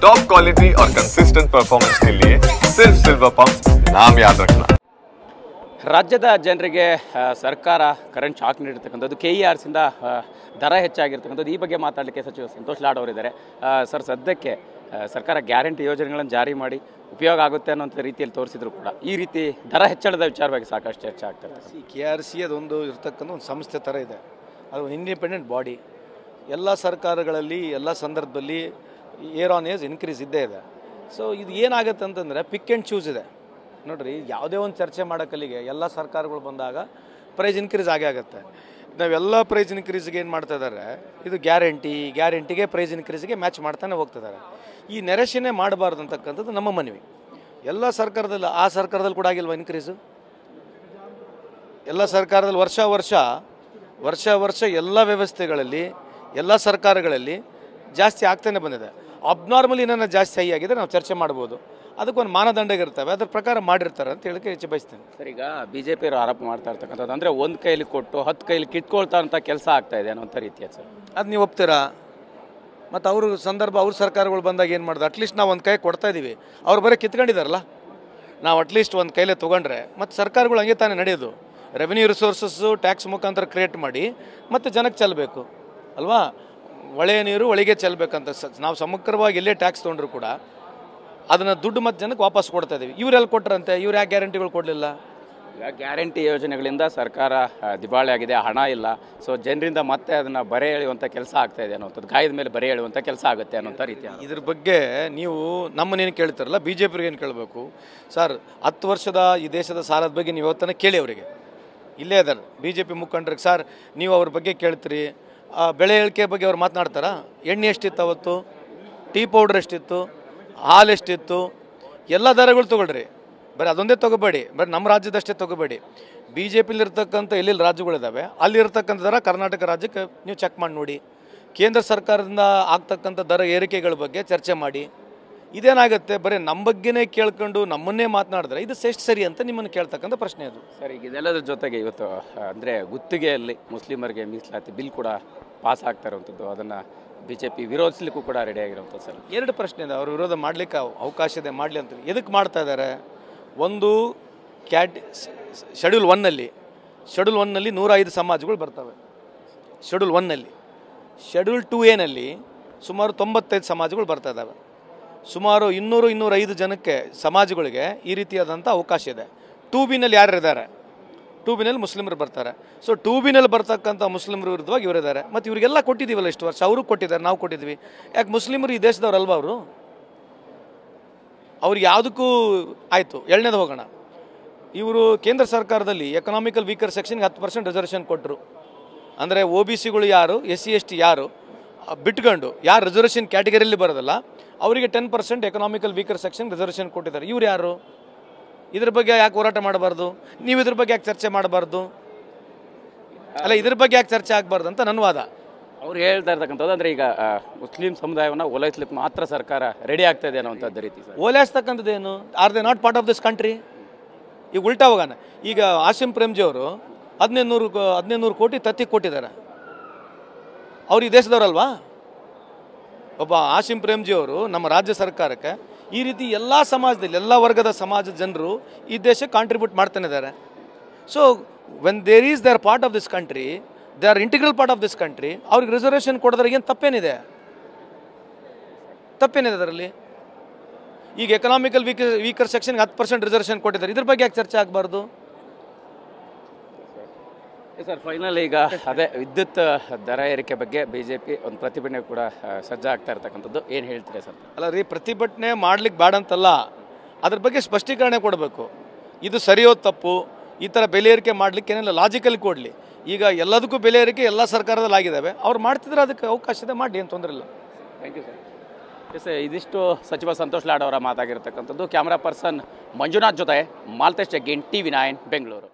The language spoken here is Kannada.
टॉप क्वालिटी और कंसिस्टेंट परफॉर्मेंस के लिए सिर्फ सिल्वर पंप नाम याद रखना। ರಾಜ್ಯದ ಜನರಿಗೆ ಸರ್ಕಾರ ಕರೆಂಟ್ ಶಾಕ್ ನೀಡಿರ್ತಕ್ಕಂಥದ್ದು KERಸಿಂದ ದರ ಹೆಚ್ಚಾಗಿರ್ತಕ್ಕಂಥದ್ದು ಈ ಬಗ್ಗೆ ಮಾತಾಡಲಿಕ್ಕೆ ಸಚಿವ ಸಂತೋಷ್ ಲಾಡ್ ಅವರಿದ್ದಾರೆ. ಸರ್, ಸದ್ಯಕ್ಕೆ ಸರ್ಕಾರ ಗ್ಯಾರಂಟಿ ಯೋಜನೆಗಳನ್ನು ಜಾರಿ ಮಾಡಿ ಉಪಯೋಗ ಆಗುತ್ತೆ ಅನ್ನೋಂಥ ರೀತಿಯಲ್ಲಿ ತೋರಿಸಿದ್ರು ಕೂಡ ಈ ರೀತಿ ದರ ಹೆಚ್ಚಳದ ವಿಚಾರವಾಗಿ ಸಾಕಷ್ಟು ಚರ್ಚೆ ಆಗ್ತದೆ. KRC ಅದೊಂದು ಇರ್ತಕ್ಕಂಥ ಒಂದು ಸಂಸ್ಥೆ ಥರ ಇದೆ, ಅದು ಇಂಡಿಪೆಂಡೆಂಟ್ ಬಾಡಿ. ಎಲ್ಲ ಸರ್ಕಾರಗಳಲ್ಲಿ ಎಲ್ಲ ಸಂದರ್ಭದಲ್ಲಿ ಏರ್ ಆನ್ ಏಜ್ ಇನ್ಕ್ರೀಸ್ ಇದ್ದೇ ಇದೆ. ಸೊ ಇದು ಏನಾಗುತ್ತೆ ಅಂತಂದರೆ ಪಿಕ್ ಆ್ಯಂಡ್ ಚೂಸ್ ಇದೆ ನೋಡ್ರಿ. ಯಾವುದೇ ಒಂದು ಚರ್ಚೆ ಮಾಡೋಕ್ಕಲ್ಲಿಗೆ ಎಲ್ಲ ಸರ್ಕಾರಗಳು ಬಂದಾಗ ಪ್ರೈಸ್ ಇನ್ಕ್ರೀಸ್ ಆಗೇ ಆಗುತ್ತೆ. ನಾವೆಲ್ಲ ಪ್ರೈಸ್ ಇನ್ಕ್ರೀಸ್ಗೆ ಏನು ಮಾಡ್ತಾ ಇದ್ದಾರೆ, ಇದು ಗ್ಯಾರಂಟಿಗೆ ಪ್ರೈಸ್ ಇನ್ಕ್ರೀಸ್ಗೆ ಮ್ಯಾಚ್ ಮಾಡ್ತಾನೆ ಹೋಗ್ತಿದ್ದಾರೆ. ಈ ನೆರೆಷನ್ನೇ ಮಾಡಬಾರ್ದು ಅಂತಕ್ಕಂಥದ್ದು ನಮ್ಮ ಮನವಿ. ಎಲ್ಲ ಸರ್ಕಾರದಲ್ಲಿ ಆ ಸರ್ಕಾರದಲ್ಲಿ ಕೂಡ ಆಗಿಲ್ವ ಇನ್ಕ್ರೀಸು? ಎಲ್ಲ ಸರ್ಕಾರದಲ್ಲಿ ವರ್ಷ ವರ್ಷ ಎಲ್ಲ ವ್ಯವಸ್ಥೆಗಳಲ್ಲಿ ಎಲ್ಲ ಸರ್ಕಾರಗಳಲ್ಲಿ ಜಾಸ್ತಿ ಆಗ್ತಾನೆ ಬಂದಿದೆ. ಅಬ್ನಾರ್ಮಲಿ ಏನಾರ ಜಾಸ್ತಿ ಹೈ ಆಗಿದೆ ನಾವು ಚರ್ಚೆ ಮಾಡ್ಬೋದು, ಅದಕ್ಕೊಂದು ಮಾನದಂಡಗಳಿರ್ತವೆ, ಅದ್ರ ಪ್ರಕಾರ ಮಾಡಿರ್ತಾರೆ ಅಂತ ಹೇಳಕ್ಕೆ ಹೆಚ್ಚು ಬಯಸ್ತೇನೆ. ಸರ್, ಈಗ BJP ಅವರು ಆರೋಪ ಮಾಡ್ತಾ ಇರ್ತಕ್ಕಂಥದ್ದು ಅಂದರೆ ಒಂದು ಕೈಲಿ ಕೊಟ್ಟು 10 ಕೈಲಿ ಕಿತ್ಕೊಳ್ತಾ ಅಂತ ಕೆಲಸ ಆಗ್ತಾ ಇದೆ ಅನ್ನೋಂಥ ರೀತಿಯ ಸರ್, ಅದು ನೀವು ಒಪ್ತೀರಾ? ಮತ್ತು ಅವ್ರ ಸಂದರ್ಭ ಅವ್ರ ಸರ್ಕಾರಗಳು ಬಂದಾಗ ಏನು ಮಾಡ್ದು, ಅಟ್ಲೀಸ್ಟ್ ನಾವು ಒಂದು ಕೈ ಕೊಡ್ತಾ ಇದ್ದೀವಿ, ಅವ್ರು ಬರೀ ಕಿತ್ಕೊಂಡಿದ್ದಾರಲ್ಲ. ನಾವು ಅಟ್ಲೀಸ್ಟ್ ಒಂದು ಕೈಲೇ ತೊಗೊಂಡ್ರೆ ಮತ್ತು ಸರ್ಕಾರಗಳು ಹಂಗೆ ತಾನೇ ನಡೆಯೋದು. ರೆವಿನ್ಯೂ ರಿಸೋರ್ಸಸ್ಸು ಟ್ಯಾಕ್ಸ್ ಮುಖಾಂತರ ಕ್ರಿಯೇಟ್ ಮಾಡಿ ಮತ್ತು ಜನಕ್ಕೆ ಚೆಲ್ಲಬೇಕು ಅಲ್ವಾ? ಒಳ್ಳೆಯ ನೀರು ಒಳಗೆ ಚೆಲ್ಲಬೇಕಂತ ನಾವು ಸಮಗ್ರವಾಗಿ ಎಲ್ಲೇ ಟ್ಯಾಕ್ಸ್ ತೊಗೊಂಡ್ರು ಕೂಡ ಅದನ್ನು ದುಡ್ಡು ಮತ್ತು ಜನಕ್ಕೆ ವಾಪಸ್ ಕೊಡ್ತಾ ಇದ್ದೀವಿ. ಇವರೆಲ್ಲಿ ಕೊಟ್ಟರಂತೆ, ಇವ್ರು ಯಾಕೆ ಗ್ಯಾರಂಟಿಗಳು ಕೊಡಲಿಲ್ಲ? ಈಗ ಗ್ಯಾರಂಟಿ ಯೋಜನೆಗಳಿಂದ ಸರ್ಕಾರ ದಿವಾಳಿ ಆಗಿದೆ, ಹಣ ಇಲ್ಲ. ಸೊ ಜನರಿಂದ ಮತ್ತೆ ಅದನ್ನು ಬರೆ ಎಳೆಯುವಂಥ ಕೆಲಸ ಆಗ್ತಾ ಇದೆ ಅನ್ನೋಂಥದ್ದು, ಗಾಯದ ಮೇಲೆ ಬರೆ ಎಳೆಯುವಂಥ ಕೆಲಸ ಆಗುತ್ತೆ ಅನ್ನೋಂಥ ರೀತಿ. ಇದ್ರ ಬಗ್ಗೆ ನೀವು ನಮ್ಮನ್ನೇನು ಕೇಳ್ತಾರಲ್ಲ, BJPಗೆ ಏನು ಕೇಳಬೇಕು ಸರ್? 10 ವರ್ಷದ ಈ ದೇಶದ ಸಾಲದ ಬಗ್ಗೆ ನೀವು ಇವತ್ತನೇ ಕೇಳಿ ಅವರಿಗೆ. ಇಲ್ಲೇ ಅದಾರೆ BJP ಮುಖಂಡ್ರಿಗೆ. ಸರ್, ನೀವು ಅವ್ರ ಬಗ್ಗೆ ಕೇಳ್ತೀರಿ, ಬೆಳೆ ಇಳಿಕೆ ಬಗ್ಗೆ ಅವ್ರು ಮಾತನಾಡ್ತಾರಾ? ಎಣ್ಣೆ ಎಷ್ಟಿತ್ತು ಅವತ್ತು, ಟೀ ಪೌಡ್ರ್ ಎಷ್ಟಿತ್ತು, ಹಾಲು ಎಷ್ಟಿತ್ತು, ಎಲ್ಲ ದರಗಳು ತೊಗೊಳ್ರಿ. ಬರೀ ಅದೊಂದೇ ತೊಗೋಬೇಡಿ, ಬರೀ ನಮ್ಮ ರಾಜ್ಯದಷ್ಟೇ ತೊಗೋಬೇಡಿ. BJPಲಿರ್ತಕ್ಕಂಥ ಎಲ್ಲೆಲ್ಲಿ ರಾಜ್ಯಗಳಿದ್ದಾವೆ ಅಲ್ಲಿರ್ತಕ್ಕಂಥ ದರ ಕರ್ನಾಟಕ ರಾಜ್ಯಕ್ಕೆ ನೀವು ಚೆಕ್ ಮಾಡಿ ನೋಡಿ. ಕೇಂದ್ರ ಸರ್ಕಾರದಿಂದ ಆಗ್ತಕ್ಕಂಥ ದರ ಏರಿಕೆಗಳ ಬಗ್ಗೆ ಚರ್ಚೆ ಮಾಡಿ. ಇದೇನಾಗುತ್ತೆ, ಬರೀ ನಮ್ಮ ಬಗ್ಗೆನೇ ಕೇಳ್ಕೊಂಡು ನಮ್ಮನ್ನೇ ಮಾತನಾಡಿದ್ರೆ ಇದು ಎಷ್ಟು ಸರಿ ಅಂತ ನಿಮ್ಮನ್ನು ಕೇಳ್ತಕ್ಕಂಥ ಪ್ರಶ್ನೆ ಅದು. ಸರ್, ಈಗ ಇದೆಲ್ಲದ್ರ ಜೊತೆಗೆ ಇವತ್ತು ಅಂದರೆ ಗುತ್ತಿಗೆಯಲ್ಲಿ ಮುಸ್ಲಿಮರಿಗೆ ಮೀಸಲಾತಿ ಬಿಲ್ ಕೂಡ ಪಾಸ್ ಆಗ್ತಾ ಇರುವಂಥದ್ದು, ಅದನ್ನು BJP ವಿರೋಧಿಸಲಿಕ್ಕೂ ಕೂಡ ರೆಡಿ ಆಗಿರುವಂಥದ್ದು. ಸರ್, 2 ಪ್ರಶ್ನೆ ಇದೆ. ಅವರು ವಿರೋಧ ಮಾಡಲಿಕ್ಕೆ ಅವಕಾಶ ಇದೆ, ಮಾಡಲಿ ಅಂತ. ಎದಕ್ಕೆ ಮಾಡ್ತಾ ಇದ್ದಾರೆ? ಒಂದು ಶೆಡ್ಯೂಲ್ 1ನಲ್ಲಿ 105 ಸಮಾಜಗಳು ಬರ್ತವೆ ಶೆಡ್ಯೂಲ್ 1ನಲ್ಲಿ. ಶೆಡ್ಯೂಲ್ 2A ಸುಮಾರು 95 ಸಮಾಜಗಳು ಬರ್ತಾ ಇದ್ದಾವೆ. ಸುಮಾರು 200-205 ಜನಕ್ಕೆ ಸಮಾಜಗಳಿಗೆ ಈ ರೀತಿಯಾದಂಥ ಅವಕಾಶ ಇದೆ. 2Bನಲ್ಲಿ ಯಾರಿದ್ದಾರೆ? 2Bನಲ್ಲಿ ಮುಸ್ಲಿಮರು ಬರ್ತಾರೆ. ಸೊ 2Bನಲ್ಲಿ ಬರ್ತಕ್ಕಂಥ ಮುಸ್ಲಿಮರು ವಿರುದ್ಧವಾಗಿ ಇವರಿದ್ದಾರೆ. ಮತ್ತು ಇವರಿಗೆಲ್ಲ ಕೊಟ್ಟಿದ್ದೀವಲ್ಲ ಇಷ್ಟು ವರ್ಷ, ಅವರು ಕೊಟ್ಟಿದ್ದಾರೆ, ನಾವು ಕೊಟ್ಟಿದ್ವಿ. ಯಾಕೆ ಮುಸ್ಲಿಮರು ಈ ದೇಶದವ್ರಲ್ವ ಅವರು? ಅವ್ರಿಗೆ ಯಾವುದಕ್ಕೂ ಆಯಿತು. 2ನೇದು ಹೋಗೋಣ. ಇವರು ಕೇಂದ್ರ ಸರ್ಕಾರದಲ್ಲಿ ಎಕನಾಮಿಕಲ್ ವೀಕರ್ ಸೆಕ್ಷನ್ಗೆ 10% ರಿಸರ್ವೇಷನ್ ಕೊಟ್ಟರು. ಅಂದರೆ OBCಗಳು ಯಾರು, SC ST ಯಾರು ಬಿಟ್ಕೊಂಡು ಯಾರು ರಿಸರ್ವೇಷನ್ ಕ್ಯಾಟಗರಿಯಲ್ಲಿ ಬರೋದಲ್ಲ ಅವರಿಗೆ 10% ಎಕನಾಮಿಕಲ್ ವೀಕರ್ ಸೆಕ್ಷನ್ ರಿಸರ್ವೇಷನ್ ಕೊಟ್ಟಿದ್ದಾರೆ. ಇವ್ರು ಯಾರು? ಇದ್ರ ಬಗ್ಗೆ ಯಾಕೆ ಹೋರಾಟ ಮಾಡಬಾರ್ದು? ನೀವು ಇದ್ರ ಬಗ್ಗೆ ಯಾಕೆ ಚರ್ಚೆ ಮಾಡಬಾರ್ದು? ಅಲ್ಲ, ಇದ್ರ ಬಗ್ಗೆ ಯಾಕೆ ಚರ್ಚೆ ಆಗಬಾರ್ದು ಅಂತ ನನ್ನ ವಾದ. ಅವ್ರು ಹೇಳ್ತಾ ಇರ್ತಕ್ಕಂಥದ್ದು ಅಂದರೆ ಈಗ ಮುಸ್ಲಿಂ ಸಮುದಾಯವನ್ನು ಓಲೈಸ್ಲಿಕ್ಕೆ ಮಾತ್ರ ಸರ್ಕಾರ ರೆಡಿ ಆಗ್ತಾ ಇದೆ ಅನ್ನೋಂಥದ್ದು ರೀತಿ. ಓಲೈಸ್ತಕ್ಕಂಥದ್ದೇನು? Are they not part of this country? ಈಗ ಉಲ್ಟಾ ಹೋಗೋಣ. ಈಗ ಆಸಿಂ ಪ್ರೇಮ್ಜಿ ಅವರು 1500 ಕೋಟಿ ತತ್ತಿ ಕೊಟ್ಟಿದ್ದಾರೆ. ಅವ್ರು ಈ ದೇಶದವರಲ್ವಾ? ಒಬ್ಬ ಆಸಿಂ ಪ್ರೇಮ್ಜಿ ಅವರು ನಮ್ಮ ರಾಜ್ಯ ಸರ್ಕಾರಕ್ಕೆ ಈ ರೀತಿ ಎಲ್ಲ ಸಮಾಜದಲ್ಲಿ ಎಲ್ಲ ವರ್ಗದ ಸಮಾಜದ ಜನರು ಈ ದೇಶಕ್ಕೆ ಕಾಂಟ್ರಿಬ್ಯೂಟ್ ಮಾಡ್ತಾನೆ ಇದ್ದಾರೆ. So when there is their part of this country, they are integral part of this country. ಅವ್ರಿಗೆ ರಿಸರ್ವೇಷನ್ ಕೊಡೋದ್ರಾಗ ಏನು ತಪ್ಪೇನಿದೆ ಅದರಲ್ಲಿ? ಈಗ ಎಕನಾಮಿಕಲ್ ವೀಕರ್ ಸೆಕ್ಷನ್ಗೆ 10% ರಿಸರ್ವೇಷನ್ ಕೊಟ್ಟಿದ್ದಾರೆ. ಇದ್ರ ಬಗ್ಗೆ ಯಾಕೆ ಚರ್ಚೆ ಆಗಬಾರ್ದು? ಸರ್, ಫೈನಲ್ ಈಗ ಅದೇ ವಿದ್ಯುತ್ ದರ ಏರಿಕೆ ಬಗ್ಗೆ BJP ಒಂದು ಪ್ರತಿಭಟನೆ ಕೂಡ ಸಜ್ಜಾಗ್ತಾ ಇರ್ತಕ್ಕಂಥದ್ದು, ಏನು ಹೇಳ್ತೀರಾ ಸರ್? ಅಲ್ಲ ರೀ, ಪ್ರತಿಭಟನೆ ಮಾಡ್ಲಿಕ್ಕೆ ಬೇಡ ಅಂತಲ್ಲ, ಅದ್ರ ಬಗ್ಗೆ ಸ್ಪಷ್ಟೀಕರಣ ಕೊಡಬೇಕು. ಇದು ಸರಿಯೋ ತಪ್ಪು, ಈ ಥರ ಬೆಲೆ ಏರಿಕೆ ಮಾಡಲಿಕ್ಕೆ ಏನೆಲ್ಲ ಲಾಜಿಕಲ್ ಕೊಡಲಿ. ಈಗ ಎಲ್ಲದಕ್ಕೂ ಬೆಲೆ ಏರಿಕೆ ಎಲ್ಲ ಸರ್ಕಾರದಲ್ಲಿ ಆಗಿದ್ದಾವೆ, ಅವ್ರು ಮಾಡ್ತಿದ್ರೆ ಅದಕ್ಕೆ ಅವಕಾಶ ಇದೆ, ಮಾಡಿ, ಏನು ತೊಂದರೆ ಇಲ್ಲ. Thank you sir. ಎಸ್, ಇದಿಷ್ಟು ಸಚಿವ ಸಂತೋಷ್ ಲಾಡ್ ಅವರ ಮಾತಾಗಿರ್ತಕ್ಕಂಥದ್ದು. ಕ್ಯಾಮ್ರಾ ಪರ್ಸನ್ ಮಂಜುನಾಥ್ ಜೊತೆ ಮಾಲ್ತೇಶ್ ಜಗ್ಗೀನ್, TV9 ಬೆಂಗಳೂರು.